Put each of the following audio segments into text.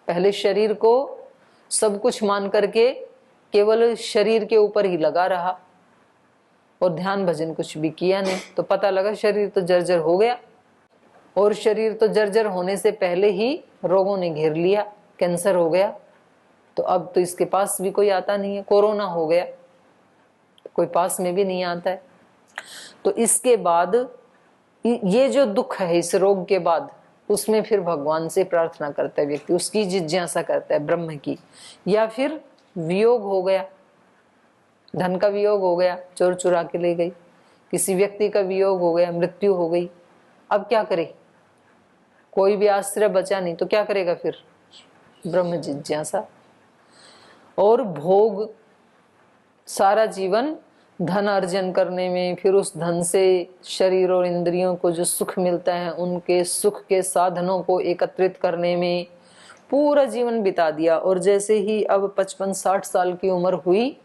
पहले शरीर को सब कुछ मान करके केवल शरीर के ऊपर ही लगा रहा और ध्यान भजन कुछ भी किया नहीं, तो पता लगा शरीर तो जर्जर हो गया। और शरीर तो जर्जर होने से पहले ही रोगों ने घेर लिया, कैंसर हो गया, तो अब तो इसके पास भी कोई आता नहीं है। कोरोना हो गया, कोई पास में भी नहीं आता है। तो इसके बाद ये जो दुख है इस रोग के बाद, उसमें फिर भगवान से प्रार्थना करता है व्यक्ति, उसकी जिज्ञासा करता है ब्रह्म की। या फिर वियोग हो गया, धन का वियोग हो गया, चोर चुरा के ले गई, किसी व्यक्ति का वियोग हो गया, मृत्यु हो गई, अब क्या करे, कोई भी आश्रय बचा नहीं, तो क्या करेगा फिर, ब्रह्म जिज्ञासा। और भोग, सारा जीवन धन अर्जन करने में, फिर उस धन से शरीर और इंद्रियों को जो सुख मिलता है उनके सुख के साधनों को एकत्रित करने में पूरा जीवन बिता दिया। और जैसे ही अब 55-60 साल की उम्र हुई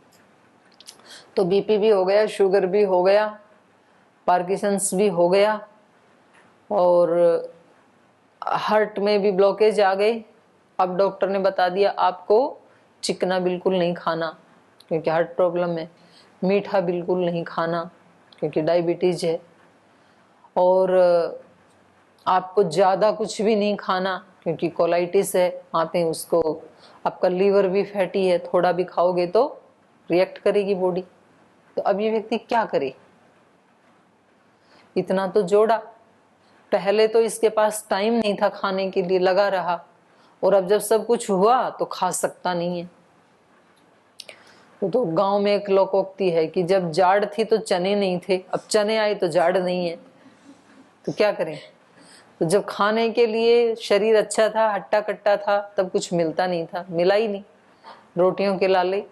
तो बीपी भी हो गया, शुगर भी हो गया, पार्किंसंस भी हो गया, और हार्ट में भी ब्लॉकेज आ गई। अब डॉक्टर ने बता दिया आपको चिकना बिल्कुल नहीं खाना क्योंकि हार्ट प्रॉब्लम है, मीठा बिल्कुल नहीं खाना क्योंकि डायबिटीज है, और आपको ज़्यादा कुछ भी नहीं खाना क्योंकि कोलाइटिस है, आते हैं उसको, आपका लीवर भी फैटी है, थोड़ा भी खाओगे तो रिएक्ट करेगी बॉडी। तो अब ये व्यक्ति क्या करे, इतना तो जोड़ा, पहले तो इसके पास टाइम नहीं था खाने के लिए, लगा रहा, और अब जब सब कुछ हुआ तो खा सकता नहीं है। तो गांव में एक लोकोक्ति है कि जब जाड़ थी तो चने नहीं थे, अब चने आए तो जाड़ नहीं है, तो क्या करें। तो जब खाने के लिए शरीर अच्छा था, हट्टा कट्टा था, तब कुछ मिलता नहीं था, मिला ही नहीं, रोटियों के लाले।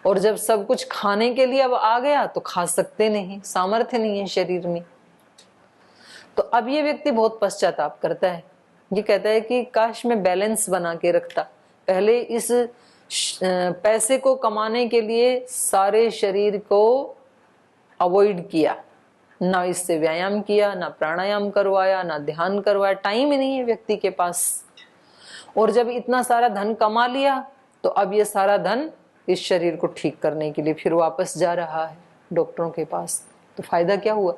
और जब सब कुछ खाने के लिए अब आ गया तो खा सकते नहीं, सामर्थ्य नहीं है शरीर में। तो अब ये व्यक्ति बहुत पश्चाताप करता है, ये कहता है कि काश मैं बैलेंस बना के रखता, पहले इस पैसे को कमाने के लिए सारे शरीर को अवॉइड किया, ना इससे व्यायाम किया, ना प्राणायाम करवाया, ना ध्यान करवाया, टाइम ही नहीं है व्यक्ति के पास। और जब इतना सारा धन कमा लिया तो अब ये सारा धन इस शरीर को ठीक करने के लिए फिर वापस जा रहा है डॉक्टरों के पास। तो फायदा क्या हुआ,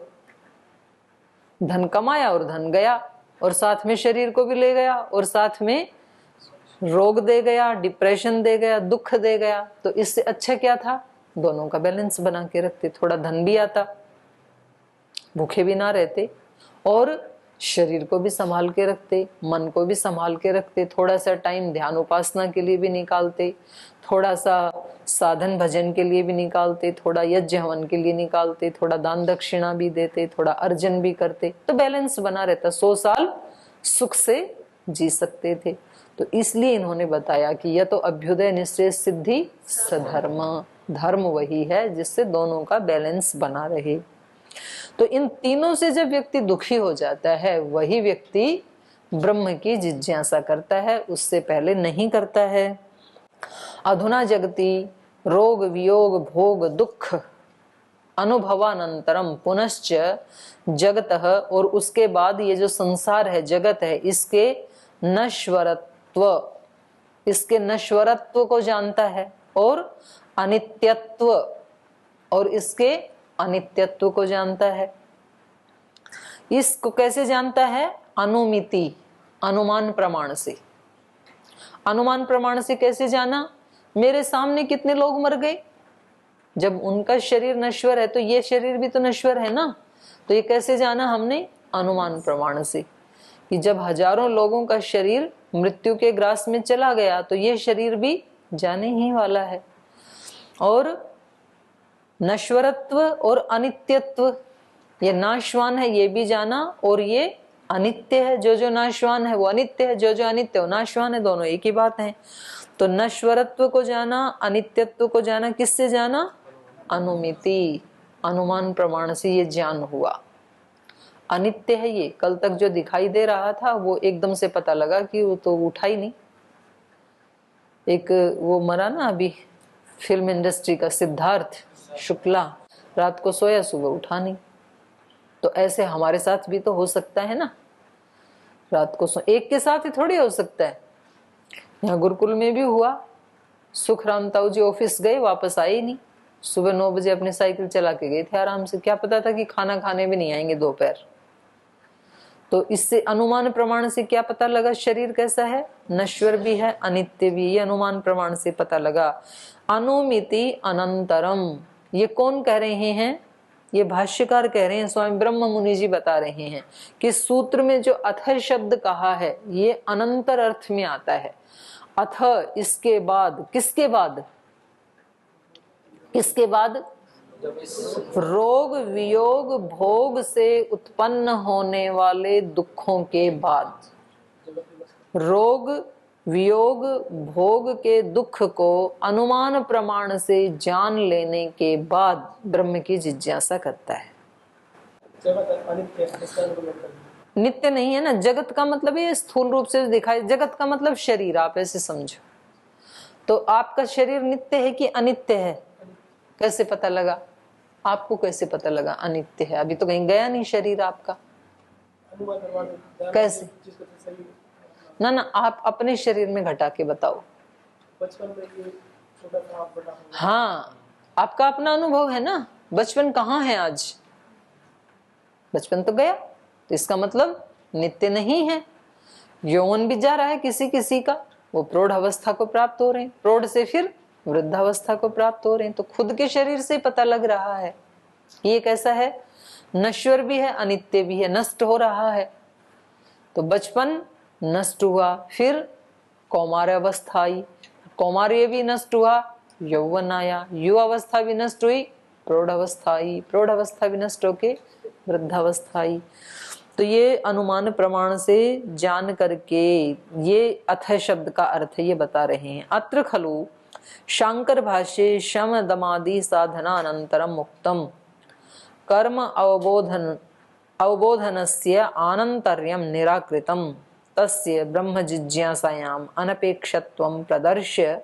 धन कमाया और धन गया, और साथ में शरीर को भी ले गया, और साथ में रोग दे गया, डिप्रेशन दे गया, दुख दे गया। तो इससे अच्छा क्या था, दोनों का बैलेंस बना के रखते, थोड़ा धन भी आता, भूखे भी ना रहते, और शरीर को भी संभाल के रखते, मन को भी संभाल के रखते, थोड़ा सा टाइम ध्यान उपासना के लिए भी निकालते, थोड़ा सा साधन भजन के लिए भी निकालते, थोड़ा यज्ञ हवन के लिए निकालते, थोड़ा दान दक्षिणा भी देते, थोड़ा अर्जन भी करते, तो बैलेंस बना रहता, 100 साल सुख से जी सकते थे। तो इसलिए इन्होंने बताया कि यह तो अभ्युदय निश्चय सिद्धि सधर्म, धर्म वही है जिससे दोनों का बैलेंस बना रहे। तो इन तीनों से जब व्यक्ति दुखी हो जाता है वही व्यक्ति ब्रह्म की जिज्ञासा करता है, उससे पहले नहीं करता है। अधुना जगति रोग वियोग भोग दुख अनुभवानंतरम पुनश्च जगतः, और उसके बाद ये जो संसार है, जगत है, इसके नश्वरत्व, इसके नश्वरत्व को जानता है, और अनित्यत्व, और इसके अनित्यत्व को जानता है। इसको कैसे जानता है, अनुमिति, अनुमान प्रमाण से। अनुमान प्रमाण से कैसे जाना, मेरे सामने कितने लोग मर गए, जब उनका शरीर नश्वर है तो ये शरीर भी तो नश्वर है ना। तो ये कैसे जाना हमने, अनुमान प्रमाण से, कि जब हजारों लोगों का शरीर मृत्यु के ग्रास में चला गया तो ये शरीर भी जाने ही वाला है। और नश्वरत्व और अनित्यत्व, ये नाशवान है ये भी जाना, और ये अनित्य है, जो जो नाशवान है वो अनित्य है, जो जो अनित्य वो नाशवान है, दोनों एक ही बात है। तो नश्वरत्व को जाना, अनित्यत्व को जाना, किससे जाना, अनुमिति, अनुमान प्रमाण से ये ज्ञान हुआ। अनित्य है ये, कल तक जो दिखाई दे रहा था वो एकदम से पता लगा कि वो तो उठा ही नहीं। एक वो मरा ना अभी फिल्म इंडस्ट्री का, सिद्धार्थ शुक्ला, रात को सोया सुबह उठा नहीं। तो ऐसे हमारे साथ भी तो हो सकता है ना, रात को एक के साथ ही थोड़ी हो सकता है, यहाँ गुरुकुल में भी हुआ। सुखराम ताऊ जी ऑफिस गए, वापस आए ही नहीं। सुबह 9 बजे अपनी साइकिल चला के गए थे आराम से, क्या पता था कि खाना खाने भी नहीं आएंगे दोपहर। तो इससे अनुमान प्रमाण से क्या पता लगा शरीर कैसा है, नश्वर भी है अनित्य भी, ये अनुमान प्रमाण से पता लगा। अनुमिति अनंतरम, ये कौन कह रहे हैं, ये भाष्यकार कह रहे हैं, स्वामी ब्रह्म मुनि जी बता रहे हैं कि सूत्र में जो अथ शब्द कहा है ये अनंतर अर्थ में आता है। अथ इसके बाद, किसके बाद, किसके बाद, रोग वियोग भोग से उत्पन्न होने वाले दुखों के बाद, रोग वियोग भोग के दुख को अनुमान प्रमाण से जान लेने के बाद ब्रह्म की जिज्ञासा करता है। नित्य नहीं है ना, जगत का मतलब ये स्थूल रूप से दिखाई, जगत का मतलब शरीर, आप ऐसे समझो। तो आपका शरीर नित्य है कि अनित्य है, कैसे पता लगा, आपको कैसे पता लगा अनित्य है, अभी तो कहीं गया नहीं शरीर आपका, कैसे ना ना, आप अपने शरीर में घटा के बताओ। हाँ, आपका अपना अनुभव है ना, बचपन कहाँ है आज, बचपन तो गया, तो इसका मतलब नित्य नहीं है। यौवन भी जा रहा है किसी किसी का, वो प्रौढ़ अवस्था को प्राप्त हो रहे हैं, प्रौढ़ से फिर वृद्धावस्था को प्राप्त हो रहे हैं, तो खुद के शरीर से पता लग रहा है ये कैसा है, नश्वर भी है अनित्य भी है, नष्ट हो रहा है। तो बचपन नष्ट हुआ, फिर कौमार अवस्था आई, कौमार्य भी नष्ट हुआ, यौवन आया, युवा अवस्था भी नष्ट हुई, प्रौढ़ अवस्था आई, प्रौढ़ अवस्था भी नष्ट होके वृद्धावस्था आई। तो ये अनुमान प्रमाण से जान करके ये अथ शब्द का अर्थ ये बता रहे हैं। अत्र खलु शांकर भाष्ये शम दमादि साधना अनंतरम मुक्तम कर्म अवबोधनस्य आनंतर्यम निराकृतम तस्य ब्रह्म जिज्ञासायाम अनपेक्षत्वं प्रदर्श्य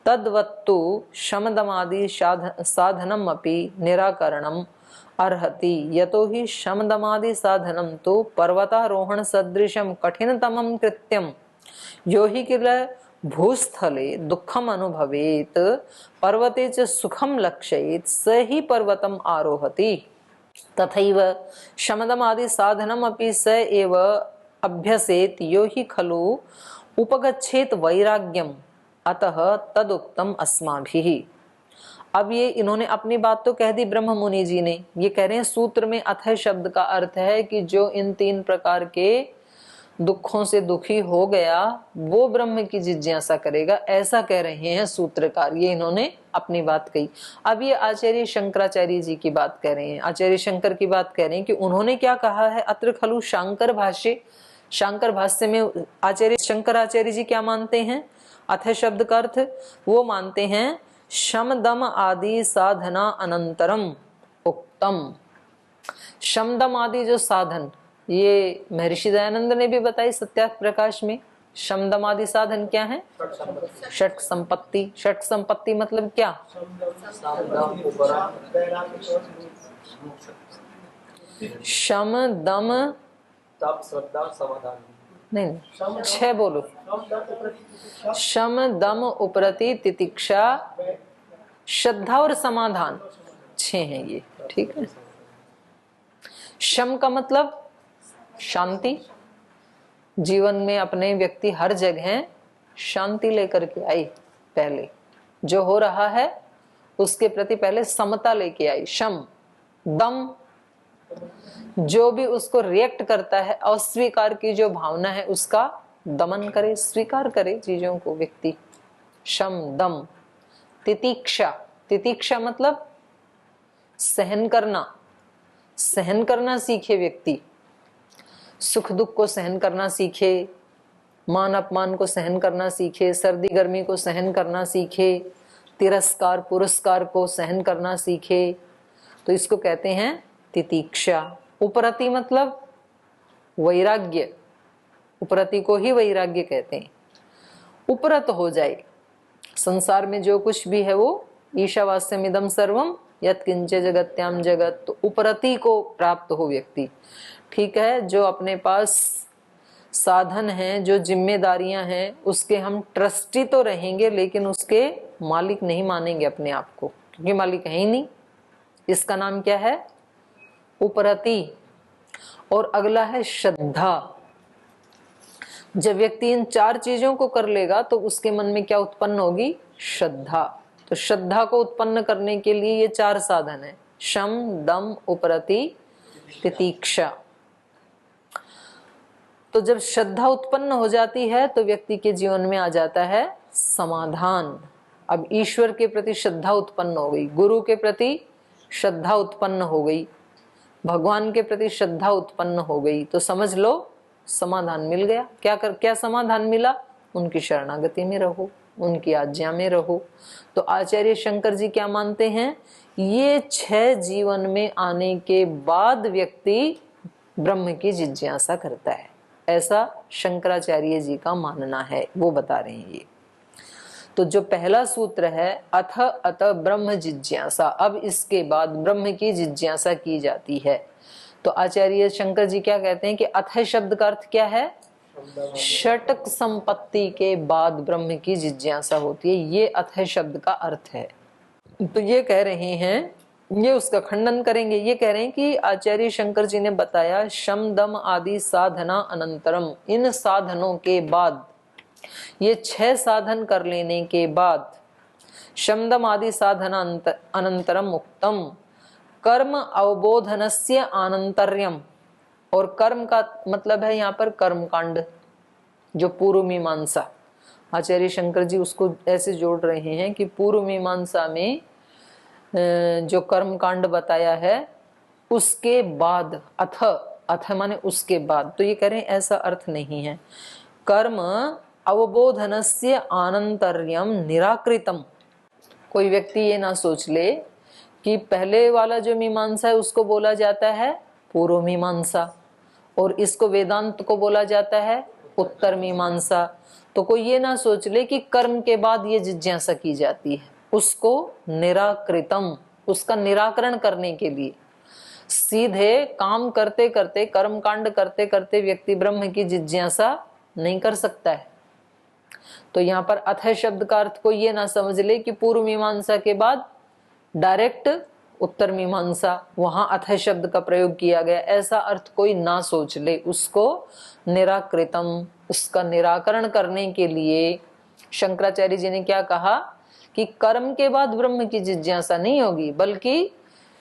तद्वत्तु शमदमादि साधनम अपि निराकरणम अर्हति, यतो हि शमदमादि साधनम तो पर्वतारोहण सदृशम कठिनतमं कृत्यम यो हि किल भूस्थले दुःखम अनुभवेत पर्वते च सुखम लक्षयेत स ही पर्वतम आरोहति, तथैव शमदमादि साधनम अपि स एव अभ्यसेत यो हि खलु उपगच्छेत वैराग्यम अतः तदुक्तम अस्माभिः। अब ये इन्होंने अपनी बात तो कह दी ब्रह्म मुनि जी ने, ये कह रहे हैं सूत्र में अथ शब्द का अर्थ है कि जो इन 3 प्रकार के दुखों से दुखी हो गया वो ब्रह्म की जिज्ञासा करेगा, ऐसा कह रहे हैं सूत्रकार, ये इन्होंने अपनी बात कही। अब ये आचार्य शंकराचार्य जी की बात कह रहे हैं, आचार्य शंकर की बात कह रहे हैं कि उन्होंने क्या कहा है, अत्र खलु शांकर भाष्य, शांकर भाष्य में आचार्य शंकराचार्य जी क्या मानते हैं, अथ शब्द का अर्थ वो मानते हैं शम दम आदि साधना अनंतरम उक्तम। शम दम आदि जो साधन, ये महर्षि दयानंद ने भी बताई सत्यार्थ प्रकाश में। शम दम आदि साधन क्या है, षट संपत्ति। षट संपत्ति मतलब क्या, शम दम तप श्रद्धा समाधान, नहीं 6 बोलो, शम दम उपरति तितिक्षा श्रद्धा और समाधान, 6 हैं ये, ठीक है। शम का मतलब शांति, जीवन में अपने व्यक्ति हर जगह शांति लेकर के आई, पहले जो हो रहा है उसके प्रति पहले समता लेके आई। शम दम, जो भी उसको रिएक्ट करता है, अस्वीकार की जो भावना है उसका दमन करे, स्वीकार करे चीजों को व्यक्ति, शम दम। तितिक्षा, तितिक्षा मतलब सहन करना, सहन करना सीखे व्यक्ति, सुख दुख को सहन करना सीखे, मान अपमान को सहन करना सीखे, सर्दी गर्मी को सहन करना सीखे, तिरस्कार पुरस्कार को सहन करना सीखे, तो इसको कहते हैं तितिक्षा। उपरति मतलब वैराग्य, उपरति को ही वैराग्य कहते हैं। उपरत हो जाए, संसार में जो कुछ भी है वो ईशावास्यमिदं सर्वम यत् किंच जगत्याम जगत, तो उपरति को प्राप्त हो व्यक्ति, ठीक है। जो अपने पास साधन हैं, जो जिम्मेदारियां हैं, उसके हम ट्रस्टी तो रहेंगे लेकिन उसके मालिक नहीं मानेंगे अपने आप को, क्योंकि मालिक है ही नहीं। इसका नाम क्या है? उपरति। और अगला है श्रद्धा। जब व्यक्ति इन 4 चीजों को कर लेगा तो उसके मन में क्या उत्पन्न होगी? श्रद्धा। तो श्रद्धा को उत्पन्न करने के लिए ये 4 साधन है, शम, दम, उपरति, तितिक्षा। तो जब श्रद्धा उत्पन्न हो जाती है तो व्यक्ति के जीवन में आ जाता है समाधान। अब ईश्वर के प्रति श्रद्धा उत्पन्न हो गई, गुरु के प्रति श्रद्धा उत्पन्न हो गई, भगवान के प्रति श्रद्धा उत्पन्न हो गई, तो समझ लो समाधान मिल गया। क्या समाधान मिला? उनकी शरणागति में रहो, उनकी आज्ञा में रहो। तो आचार्य शंकर जी क्या मानते हैं? ये 6 जीवन में आने के बाद व्यक्ति ब्रह्म की जिज्ञासा करता है, ऐसा शंकराचार्य जी का मानना है, वो बता रहे हैं ये। तो जो पहला सूत्र है अथ अत ब्रह्म जिज्ञासा, अब इसके बाद ब्रह्म की जिज्ञासा की जाती है। तो आचार्य शंकर जी क्या कहते हैं कि अथ शब्द का अर्थ क्या है? षटक संपत्ति के बाद ब्रह्म की जिज्ञासा होती है, ये अथ शब्द का अर्थ है। तो ये कह रहे हैं, ये उसका खंडन करेंगे। ये कह रहे हैं कि आचार्य शंकर जी ने बताया शम दम आदि साधना अनंतरम, इन साधनों के बाद, ये 6 साधन कर लेने के बाद, शम दम आदि साधना अनंतरम उक्तम कर्म अवबोधनस्य आनंतर्यम। और कर्म का मतलब है यहाँ पर कर्म कांड, जो पूर्व मीमांसा। आचार्य शंकर जी उसको ऐसे जोड़ रहे हैं कि पूर्व मीमांसा में जो कर्म कांड बताया है उसके बाद, अथ माने उसके बाद। तो ये कह रहे हैं ऐसा अर्थ नहीं है। कर्म अवबोधनस्य आनंतर्यम निराकृतम। कोई व्यक्ति ये ना सोच ले कि पहले वाला जो मीमांसा है उसको बोला जाता है पूर्व मीमांसा, और इसको वेदांत को बोला जाता है उत्तर मीमांसा। तो कोई ये ना सोच ले कि कर्म के बाद ये जिज्ञासा की जाती है, उसको निराकृतम, उसका निराकरण करने के लिए। सीधे काम करते करते, कर्म कांड करते करते व्यक्ति ब्रह्म की जिज्ञासा नहीं कर सकता है। तो यहाँ पर अथ शब्द का अर्थ को ये ना समझ ले कि पूर्व मीमांसा के बाद डायरेक्ट उत्तर मीमांसा, वहां अथ शब्द का प्रयोग किया गया, ऐसा अर्थ कोई ना सोच ले। उसको निराकृतम, उसका निराकरण करने के लिए शंकराचार्य जी ने क्या कहा कि कर्म के बाद ब्रह्म की जिज्ञासा नहीं होगी, बल्कि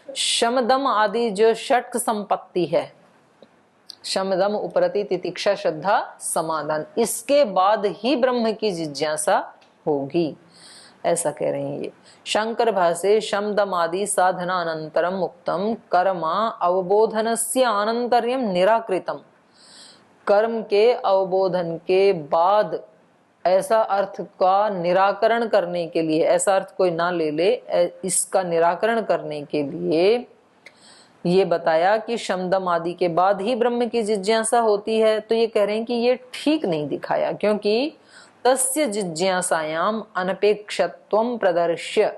शमदम आदि जो षट संपत्ति है, शमदम उपरति तितिक्षा श्रद्धा समाधान, इसके बाद ही ब्रह्म की जिज्ञासा होगी, ऐसा कह रहे हैं ये। शंकर भाष्ये शमदम आदि साधना अनंतरम मुक्तम कर्मा अवबोधनस्य आनंतर्यम निराकृतम। कर्म के अवबोधन के बाद ऐसा अर्थ का निराकरण करने के लिए, ऐसा अर्थ कोई ना ले ले, इसका निराकरण करने के लिए ये बताया कि शमदम आदि के बाद ही ब्रह्म की जिज्ञासा होती है। तो ये कह रहे हैं कि ये ठीक नहीं दिखाया, क्योंकि तस्य जिज्ञासायाम अनपेक्षत्वम प्रदर्श्य,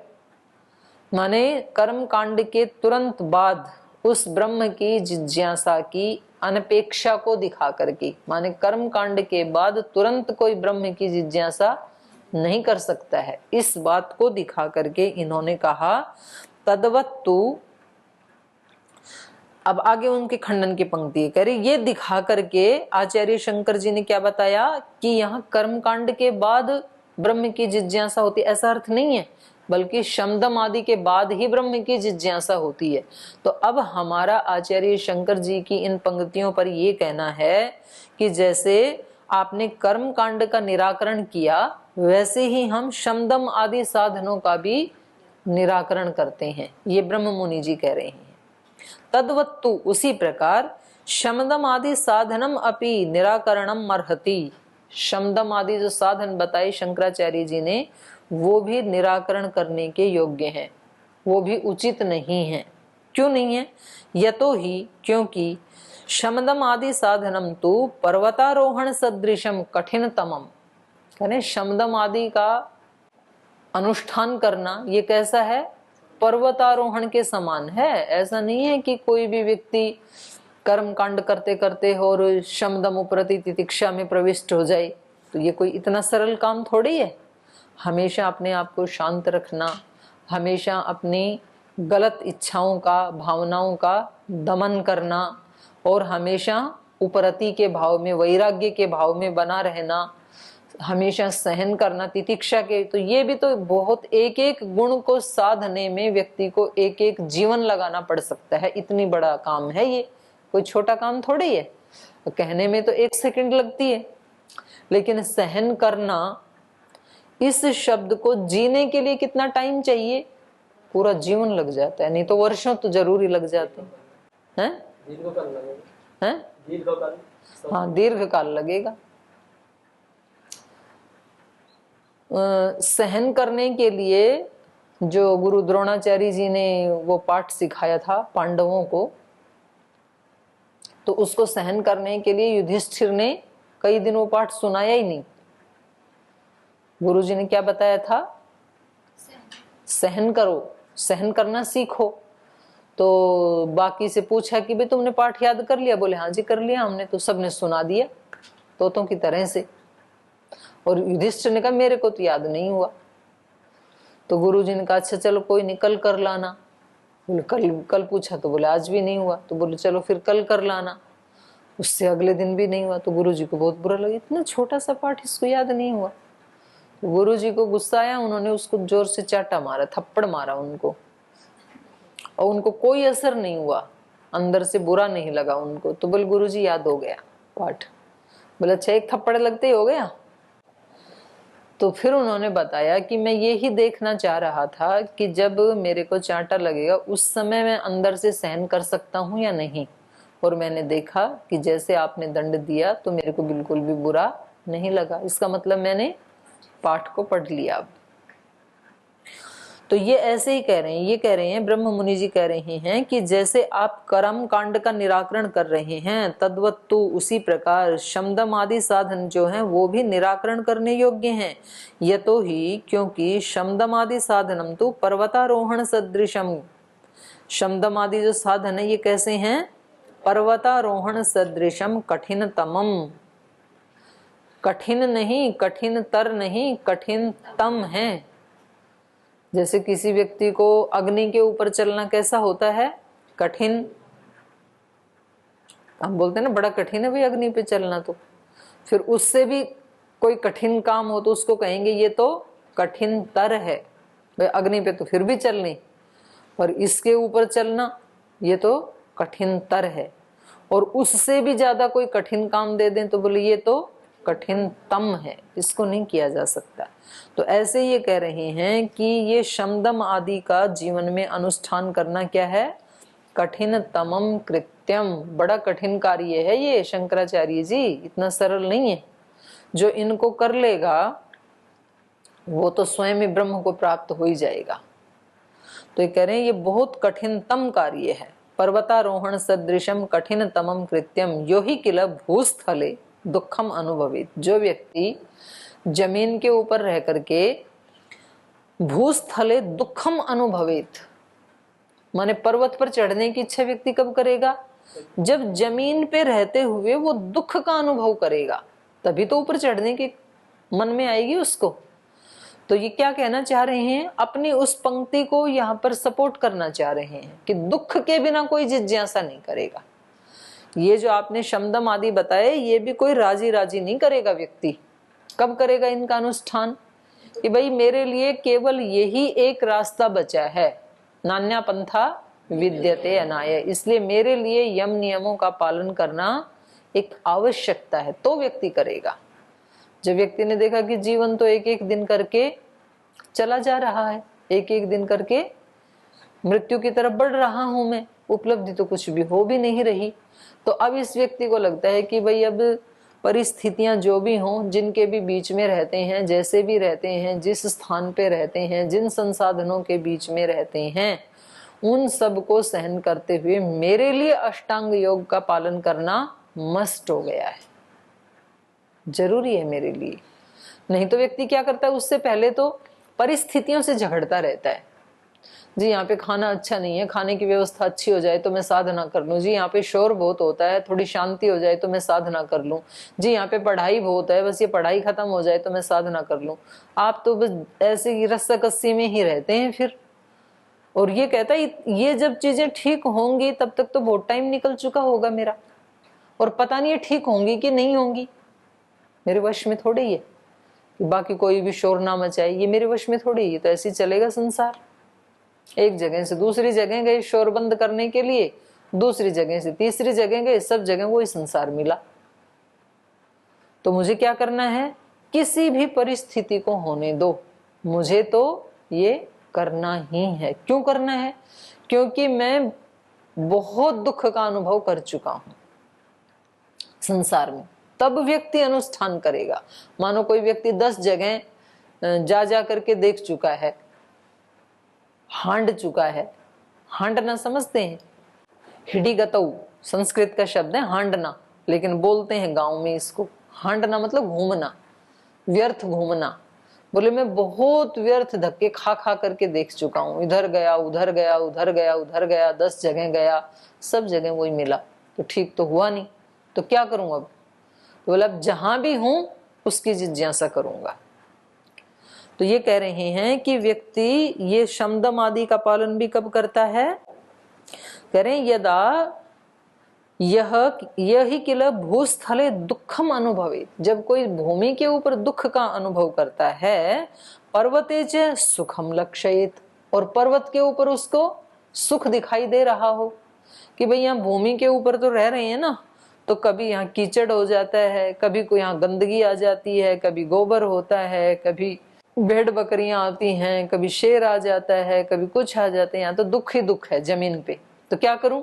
माने कर्म कांड के तुरंत बाद उस ब्रह्म की जिज्ञासा की अनपेक्षा को दिखा करके, माने कर्म कांड के बाद तुरंत कोई ब्रह्म की जिज्ञासा नहीं कर सकता है, इस बात को दिखा करके इन्होंने कहा तद्वत्तु। अब आगे उनके खंडन की पंक्ति कह रही, ये दिखा करके आचार्य शंकर जी ने क्या बताया कि यहाँ कर्म कांड के बाद ब्रह्म की जिज्ञासा होती है, ऐसा अर्थ नहीं है, बल्कि शमदम आदि के बाद ही ब्रह्म की जिज्ञासा होती है। तो अब हमारा आचार्य शंकर जी की इन पंक्तियों पर ये कहना है कि जैसे आपने कर्म कांड का निराकरण किया, वैसे ही हम शमदम आदि साधनों का भी निराकरण करते हैं, ये ब्रह्म मुनि जी कह रहे हैं। तद्वत्तु, उसी प्रकार शमदम आदि साधनम अपि निराकरणम अर्हति। शमदम आदि जो साधन बताए शंकराचार्य जी ने, वो भी निराकरण करने के योग्य हैं, वो भी उचित नहीं है। क्यों नहीं है? यतो ही, क्योंकि शमदम आदि साधनम तो पर्वतारोहण सदृशम कठिनतमम। यानी शमदम आदि का अनुष्ठान करना ये कैसा है? पर्वतारोहण के समान है। ऐसा नहीं है कि कोई भी व्यक्ति कर्म कांड करते करते और शम दम उपरति तितिक्षा में प्रविष्ट हो जाए, तो ये कोई इतना सरल काम थोड़ी है। हमेशा अपने आप को शांत रखना, हमेशा अपनी गलत इच्छाओं का, भावनाओं का दमन करना और हमेशा उपरति के भाव में, वैराग्य के भाव में बना रहना, हमेशा सहन करना, तितिक्षा के, तो ये भी तो बहुत, एक एक गुण को साधने में व्यक्ति को एक एक जीवन लगाना पड़ सकता है। इतनी बड़ा काम है ये, कोई छोटा काम थोड़ी है। कहने में तो 1 सेकंड लगती है, लेकिन सहन करना, इस शब्द को जीने के लिए कितना टाइम चाहिए, पूरा जीवन लग जाता है, नहीं तो वर्षों तो जरूर ही लग जाते हैं। हाँ, दीर्घ काल लगेगा। सहन करने के लिए जो गुरु द्रोणाचार्य जी ने वो पाठ सिखाया था पांडवों को, तो उसको सहन करने के लिए युधिष्ठिर ने कई दिन वो पाठ सुनाया ही नहीं। गुरु जी ने क्या बताया था, सहन करो, सहन करना सीखो। तो बाकी से पूछा कि भाई तुमने पाठ याद कर लिया? बोले हाँ जी कर लिया हमने। तो सबने सुना दिया तोतों की तरह से। और युधिष्ठिर ने कहा मेरे को तो याद नहीं हुआ। तो गुरु जी ने कहा अच्छा चलो कोई नहीं, कल कर लाना। बोले कल पूछा तो बोले आज भी नहीं हुआ। तो बोले चलो फिर कल कर लाना। उससे अगले दिन भी नहीं हुआ। तो गुरु जी को बहुत बुरा लगा, इतना छोटा सा पाठ इसको याद नहीं हुआ। तो गुरु जी को गुस्सा आया, उन्होंने उसको जोर से चाटा मारा, थप्पड़ मारा उनको, और उनको कोई असर नहीं हुआ, अंदर से बुरा नहीं लगा उनको। तो बोले गुरु जी याद हो गया पाठ। बोले अच्छा, एक थप्पड़ लगते ही हो गया? तो फिर उन्होंने बताया कि मैं ये ही देखना चाह रहा था कि जब मेरे को चांटा लगेगा उस समय मैं अंदर से सहन कर सकता हूं या नहीं। और मैंने देखा कि जैसे आपने दंड दिया तो मेरे को बिल्कुल भी बुरा नहीं लगा। इसका मतलब मैंने पाठ को पढ़ लिया। अब तो ये ऐसे ही कह रहे हैं, ये कह रहे हैं, ब्रह्म मुनि जी कह रहे हैं कि जैसे आप कर्म कांड का निराकरण कर रहे हैं, तद्वत तो उसी प्रकार शमदम आदि साधन जो हैं वो भी निराकरण करने योग्य हैं। यतो ही क्योंकि शमदम आदि साधनम तो पर्वतारोहण सदृशम, शमदम आदि जो साधन है ये कैसे हैं? पर्वतारोहण सदृशम कठिनतमम, कठिन नहीं, कठिनतर नहीं, कठिनतम है। जैसे किसी व्यक्ति को अग्नि के ऊपर चलना कैसा होता है? कठिन। हम बोलते हैं ना बड़ा कठिन है भाई अग्नि पे चलना। तो फिर उससे भी कोई कठिन काम हो तो उसको कहेंगे ये तो कठिन तर है। भाई अग्नि पे तो फिर भी चलनी, और इसके ऊपर चलना ये तो कठिन तर है। और उससे भी ज्यादा कोई कठिन काम दे दें तो बोले ये तो कठिनतम है, इसको नहीं किया जा सकता। तो ऐसे ये कह रहे हैं कि ये शमदम आदि का जीवन में अनुष्ठान करना क्या है? कठिनतमम कृत्यम, बड़ा कठिन कार्य है ये शंकराचार्य जी, इतना सरल नहीं है। जो इनको कर लेगा वो तो स्वयं ही ब्रह्म को प्राप्त हो ही जाएगा। तो ये कह रहे हैं ये बहुत कठिनतम कार्य है। पर्वतारोहण सदृशम कठिनतमम कृत्यम यो ही किल भूस्थले दुखम अनुभवित। जो व्यक्ति जमीन के ऊपर रह करके भूस्थले दुखम अनुभवित, माने पर्वत पर चढ़ने की इच्छा व्यक्ति कब करेगा? जब जमीन पे रहते हुए वो दुख का अनुभव करेगा, तभी तो ऊपर चढ़ने की मन में आएगी उसको। तो ये क्या कहना चाह रहे हैं? अपनी उस पंक्ति को यहाँ पर सपोर्ट करना चाह रहे हैं कि दुख के बिना कोई जिज्ञासा नहीं करेगा। ये जो आपने शमदम आदि बताए ये भी कोई राजी राजी नहीं करेगा व्यक्ति। कब करेगा इनका अनुष्ठान? कि भाई मेरे लिए केवल यही एक रास्ता बचा है, नान्या पंथा विद्यते अनाय, इसलिए मेरे लिए यम नियमों का पालन करना एक आवश्यकता है, तो व्यक्ति करेगा। जब व्यक्ति ने देखा कि जीवन तो एक एक दिन करके चला जा रहा है, एक एक दिन करके मृत्यु की तरफ बढ़ रहा हूं मैं, उपलब्धि तो कुछ भी हो भी नहीं रही, तो अब इस व्यक्ति को लगता है कि भाई अब परिस्थितियां जो भी हों, जिनके भी बीच में रहते हैं, जैसे भी रहते हैं, जिस स्थान पे रहते हैं, जिन संसाधनों के बीच में रहते हैं, उन सब को सहन करते हुए मेरे लिए अष्टांग योग का पालन करना मस्ट हो गया है, जरूरी है मेरे लिए। नहीं तो व्यक्ति क्या करता है, उससे पहले तो परिस्थितियों से झगड़ता रहता है जी यहाँ पे खाना अच्छा नहीं है, खाने की व्यवस्था अच्छी हो जाए तो मैं साधना कर लूं। जी यहाँ पे शोर बहुत होता है, थोड़ी शांति हो जाए तो मैं साधना कर लूं। जी यहाँ पे पढ़ाई बहुत है, बस ये पढ़ाई खत्म हो जाए तो मैं साधना कर लूं। आप तो बस ऐसे ही रस्साकस्सी में ही रहते हैं फिर। और ये कहता है ये जब चीजें ठीक होंगी तब तक तो बहुत टाइम निकल चुका होगा मेरा, और पता नहीं ये ठीक होंगी कि नहीं होंगी। मेरे वश में थोड़ी ही है कि बाकी कोई भी शोर ना मचाए, ये मेरे वश में थोड़ी है। तो ऐसे ही चलेगा संसार। एक जगह से दूसरी जगह गए शोर बंद करने के लिए, दूसरी जगह से तीसरी जगह गए, सब जगह वही संसार मिला। तो मुझे क्या करना है, किसी भी परिस्थिति को होने दो, मुझे तो ये करना ही है। क्यों करना है? क्योंकि मैं बहुत दुख का अनुभव कर चुका हूं संसार में। तब व्यक्ति अनुष्ठान करेगा। मानो कोई व्यक्ति 10 जगह जा जा करके देख चुका है, हांड चुका है। हांडना समझते हैं? हिडिगतऊ संस्कृत का शब्द है हांडना, लेकिन बोलते हैं गांव में इसको हांडना, मतलब घूमना, व्यर्थ घूमना। बोले मैं बहुत व्यर्थ धक्के खा खा करके देख चुका हूं, इधर गया उधर गया उधर गया उधर गया, 10 जगह गया, सब जगह वही मिला, तो ठीक तो हुआ नहीं, तो क्या करूं अब? तो बोला अब जहां भी हूं उसकी जिज्ञासा करूंगा। तो ये कह रहे हैं कि व्यक्ति ये शमदम आदि का पालन भी कब करता है? कह रहे हैं यदा यही किल भूस्थले दुखम अनुभवे, जब कोई भूमि के ऊपर दुख का अनुभव करता है, पर्वते च सुखम लक्षयेत, और पर्वत के ऊपर उसको सुख दिखाई दे रहा हो कि भाई यहाँ भूमि के ऊपर तो रह रहे हैं ना, तो कभी यहाँ कीचड़ हो जाता है, कभी कोई यहाँ गंदगी आ जाती है, कभी गोबर होता है, कभी भेड़ बकरियां आती हैं, कभी शेर आ जाता है, कभी कुछ आ जाते हैं, यहाँ तो दुख ही दुख है जमीन पे। तो क्या करूं?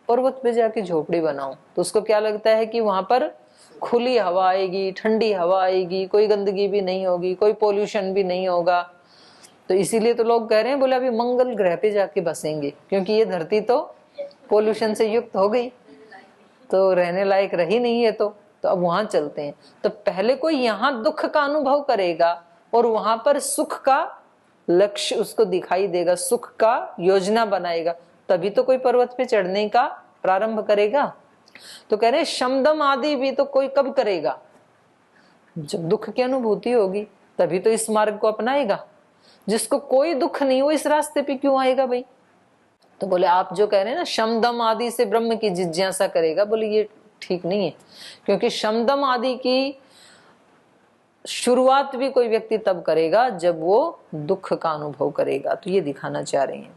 पर्वत पे जाके झोपड़ी बनाऊं। तो उसको क्या लगता है कि वहां पर खुली हवा आएगी, ठंडी हवा आएगी, कोई गंदगी भी नहीं होगी, कोई पोल्यूशन भी नहीं होगा। तो इसीलिए तो लोग कह रहे हैं, बोले अभी मंगल ग्रह पे जाके बसेंगे, क्योंकि ये धरती तो पोल्यूशन से युक्त हो गई, तो रहने लायक रही नहीं है। तो अब वहां चलते हैं। तो पहले कोई यहाँ दुख का अनुभव करेगा और वहां पर सुख का लक्ष्य उसको दिखाई देगा, सुख का योजना बनाएगा, तभी तो कोई पर्वत पे चढ़ने का प्रारंभ करेगा। तो कह रहे हैं शमदम आदि भी तो कोई कब करेगा? जब दुख की अनुभूति होगी, तभी तो इस मार्ग को अपनाएगा। जिसको कोई दुख नहीं हो इस रास्ते पे क्यों आएगा भाई? तो बोले आप जो कह रहे हैं ना शमदम आदि से ब्रह्म की जिज्ञासा करेगा, बोले ये ठीक नहीं है, क्योंकि शमदम आदि की शुरुआत भी कोई व्यक्ति तब करेगा जब वो दुख का अनुभव करेगा। तो ये दिखाना चाह रहे हैं।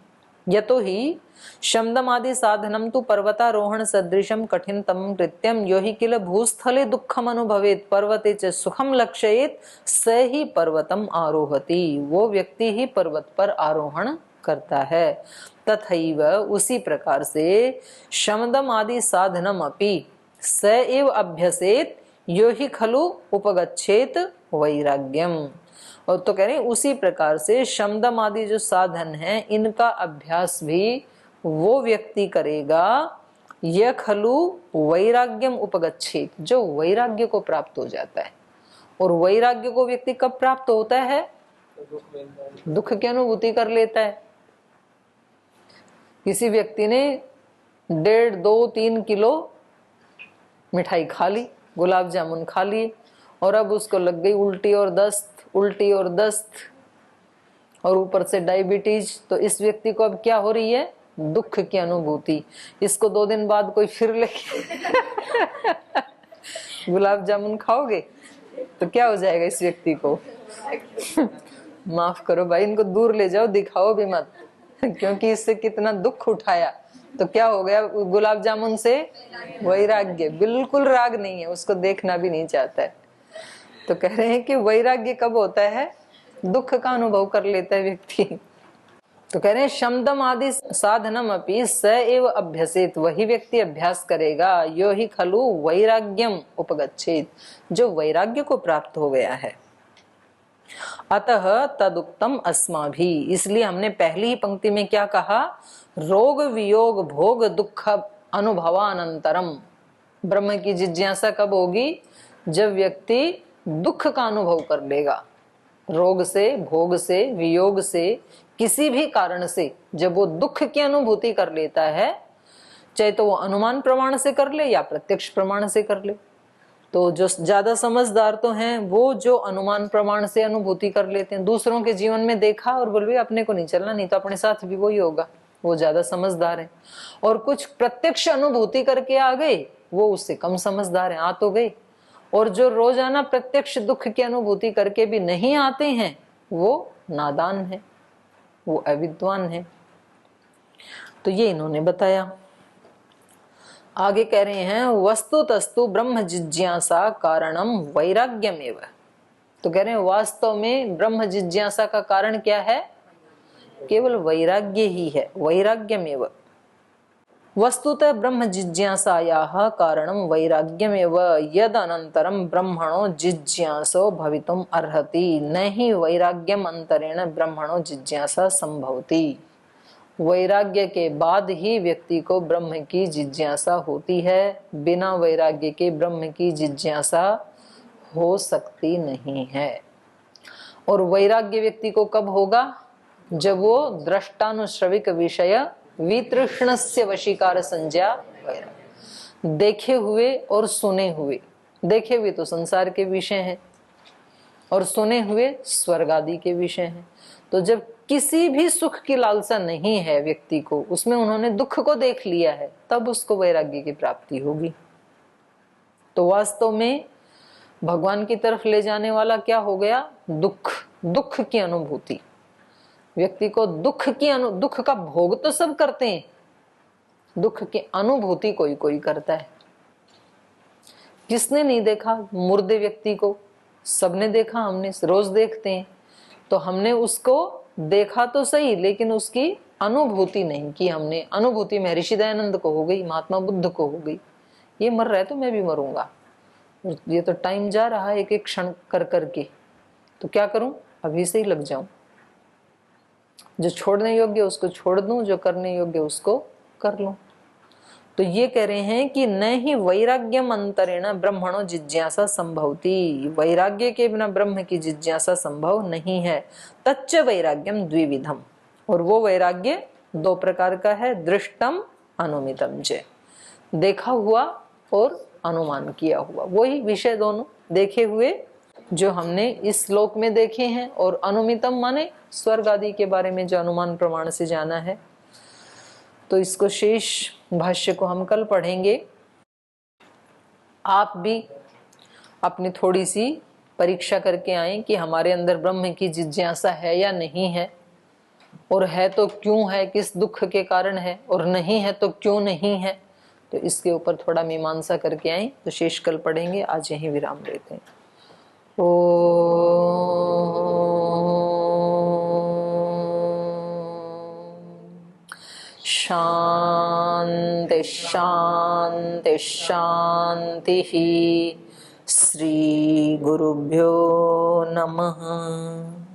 यतो ही शमदम आदि साधनम तु पर्वतारोहण सदृशम कठिनतम कृत्यम यो हि किल भूस्थले दुखम अनुभवेत पर्वते च सुखम लक्षयेत स ही पर्वतम आरोहति, वो व्यक्ति ही पर्वत पर आरोहण करता है। तथैव उसी प्रकार से शमदम आदि साधनम अपि स एव अभ्यसेत यो ही खलु उपगच्छेत वैराग्यम। और तो कह रहे हैं उसी प्रकार से शमदम आदि जो साधन है इनका अभ्यास भी वो व्यक्ति करेगा, यह खलु वैराग्यम उपगच्छेत, जो वैराग्य को प्राप्त हो जाता है। और वैराग्य को व्यक्ति कब प्राप्त होता है? दुख की अनुभूति कर लेता है। किसी व्यक्ति ने 1.5, 2, 3 किलो मिठाई खा ली, गुलाब जामुन खा लिए, और अब उसको लग गई उल्टी और दस्त, उल्टी और दस्त, और ऊपर से डायबिटीज। तो इस व्यक्ति को अब क्या हो रही है? दुख की अनुभूति। इसको 2 दिन बाद कोई फिर लेके गुलाब जामुन खाओगे तो क्या हो जाएगा इस व्यक्ति को? माफ करो भाई, इनको दूर ले जाओ, दिखाओ भी मत, क्योंकि इससे कितना दुख उठाया। तो क्या हो गया? गुलाब जामुन से वैराग्य, बिल्कुल राग नहीं है, उसको देखना भी नहीं चाहता है। तो कह रहे हैं कि वैराग्य कब होता है? दुख का अनुभव कर लेता है व्यक्ति। तो कह रहे हैं शमदम आदि साधनम अपि स एव अभ्यसेत, वही व्यक्ति अभ्यास करेगा, यो ही खलु वैराग्यम उपगच्छेत, जो वैराग्य को प्राप्त हो गया है। अतः तदुक्तम अस्माभि, इसलिए हमने पहली ही पंक्ति में क्या कहा? रोग वियोग भोग दुख अनुभवानंतरम। ब्रह्म की जिज्ञासा कब होगी? जब व्यक्ति दुख का अनुभव कर लेगा। रोग से, भोग से, वियोग से, किसी भी कारण से जब वो दुख की अनुभूति कर लेता है, चाहे तो वो अनुमान प्रमाण से कर ले या प्रत्यक्ष प्रमाण से कर ले, तो जो ज्यादा समझदार तो हैं वो जो अनुमान प्रमाण से अनुभूति कर लेते हैं, दूसरों के जीवन में देखा और बोल अपने को नहीं चलना, नहीं तो अपने साथ भी वही होगा, वो ज्यादा समझदार है। और कुछ प्रत्यक्ष अनुभूति करके आ गए, वो उससे कम समझदार है, आ तो गए। और जो रोजाना प्रत्यक्ष दुख की अनुभूति करके भी नहीं आते हैं, वो नादान है, वो अविद्वान है। तो ये इन्होंने बताया। आगे कह रहे हैं वस्तु तस्तु ब्रह्म जिज्ञासा कारणम वैराग्यमेव। तो कह रहे हैं वास्तव में ब्रह्म जिज्ञासा का कारण क्या है? केवल वैराग्य ही है, वैराग्यमेव। वस्तुतः ब्रह्म जिज्ञासायाः कारणम वैराग्यमेव यद अनंतरम ब्रह्मणो जिज्ञासो भवितुम अर्हति, न हि वैराग्यम अंतरेण ब्रह्मणो जिज्ञासा संभवति। वैराग्य के बाद ही व्यक्ति को ब्रह्म की जिज्ञासा होती है, बिना वैराग्य के ब्रह्म की जिज्ञासा हो सकती नहीं है। और वैराग्य व्यक्ति को कब होगा? जब वो दृष्टानुश्रविक विषय वितृष्णस्य वशीकार संज्ञा वैराग्य, देखे हुए और सुने हुए, देखे हुए तो संसार के विषय हैं और सुने हुए स्वर्ग आदि के विषय हैं। तो जब किसी भी सुख की लालसा नहीं है व्यक्ति को, उसमें उन्होंने दुख को देख लिया है, तब उसको वैराग्य की प्राप्ति होगी। तो वास्तव में भगवान की तरफ ले जाने वाला क्या हो गया? दुख, दुख की अनुभूति। व्यक्ति को दुख का भोग तो सब करते हैं, दुख की अनुभूति कोई कोई करता है। किसने नहीं देखा मुर्दे व्यक्ति को? सबने देखा, हमने रोज देखते हैं। तो हमने उसको देखा तो सही, लेकिन उसकी अनुभूति नहीं की हमने। अनुभूति महर्षि दयानंद को हो गई, महात्मा बुद्ध को हो गई। ये मर रहा है तो मैं भी मरूंगा, ये तो टाइम जा रहा है एक एक क्षण कर करके, तो क्या करूं? अभी से ही लग जाऊं। जो छोड़ने योग्य उसको छोड़ दूं, जो करने योग्य उसको कर लूं। तो ये कह रहे हैं कि न ही वैराग्यम अंतरेण ब्रह्मणो जिज्ञासा संभवती, वैराग्य के बिना ब्रह्म की जिज्ञासा संभव नहीं है। तच्च वैराग्यम द्विविधम, और वो वैराग्य दो प्रकार का है, दृष्टम अनुमितम च, देखा हुआ और अनुमान किया हुआ। वही विषय दोनों, देखे हुए जो हमने इस श्लोक में देखे हैं, और अनुमितम माने स्वर्ग आदि के बारे में जो अनुमान प्रमाण से जाना है। तो इसको शेष भाष्य को हम कल पढ़ेंगे। आप भी अपनी थोड़ी सी परीक्षा करके आए कि हमारे अंदर ब्रह्म की जिज्ञासा है या नहीं है, और है तो क्यों है, किस दुख के कारण है, और नहीं है तो क्यों नहीं है। तो इसके ऊपर थोड़ा मीमांसा करके आए, तो शेष कल पढ़ेंगे। आज यहीं विराम लेते हैं। शांति शांति शांति। श्री गुरुभ्यो नमः।